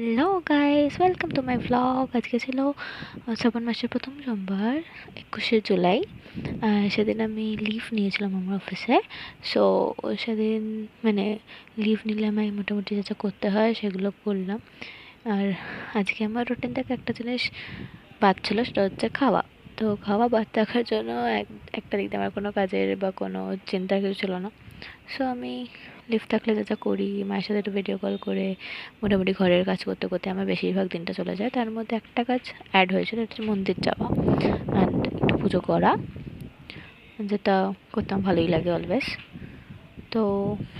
Hello guys, welcome to my vlog. আজকে ছিল শ্রাবণ মাসের প্রথম সোমবার, 21শে জুলাই। সেদিন আমি লিভ নিয়েছিলাম আমার অফিসে। সো সেদিন মানে লিভ নিলে আমি মোটামুটি যা যা করতে হয় সেগুলো করলাম। আর আজকে আমার রুটিন থেকে একটা জিনিস বাদ ছিল, সেটা হচ্ছে খাওয়া। তো খাওয়া বাদ থাকার জন্য একটা দিক দিয়ে আমার কোনো কাজের বা কোনো চিন্তার কিছু ছিল না। সো আমি লিভ থাকলে যা যা করি, মায়ের সাথে একটু ভিডিও কল করে মোটামুটি ঘরের কাজ করতে করতে আমার বেশিরভাগ দিনটা চলে যায়। তার মধ্যে একটা কাজ অ্যাড হয়েছে, সেটা হচ্ছে মন্দির যাওয়া অ্যান্ড একটু পুজো করা, যেটা করতে আমার ভালোই লাগে অলওয়েজ। তো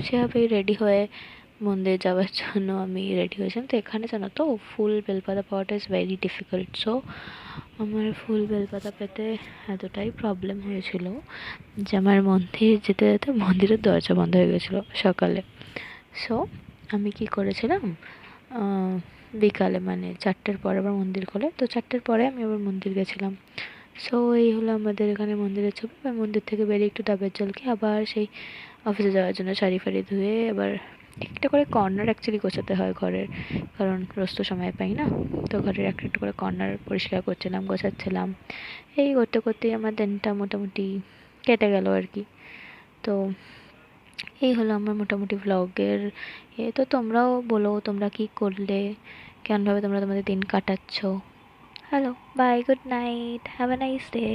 সেভাবেই রেডি হয়ে মন্দির যাওয়ার জন্য আমি রেডি হয়েছিলাম। তো এখানে জানো তো, ফুল বেলপাতা পাওয়াটা ইজ ভেরি ডিফিকাল্ট। সো আমার ফুল বেলপাতা পেতে এতটাই প্রবলেম হয়েছিল যে আমার মন্দির যেতে যেতে মন্দিরের দরজা বন্ধ হয়ে গেছিলো সকালে। সো আমি কি করেছিলাম, বিকালে মানে 4টের পরে আবার মন্দির খোলে, তো 4টের পরে আমি আবার মন্দির গেছিলাম। সো এই হলো আমাদের এখানে মন্দিরের ছবি। আর মন্দির থেকে বেরিয়ে একটু ডাবের জল খেয়ে আবার সেই অফিসে যাওয়ার জন্য শাড়ি ফাড়ি ধুয়ে আবার একটা করে কর্নার অ্যাকচুয়ালি গোছাতে হয় ঘরের, কারণ রোজ তো সময় পাই না। তো ঘরের একটা একটা করে কর্নার পরিষ্কার করছিলাম, গোছাচ্ছিলাম। এই করতে করতেই আমার দিনটা মোটামুটি কেটে গেল আর কি। তো এই হলো আমার মোটামুটি ভ্লগের তো তোমরাও বলো তোমরা কি করলে, কেমনভাবে তোমরা তোমাদের দিন কাটাচ্ছ। Hello, bye, good night, have a nice day.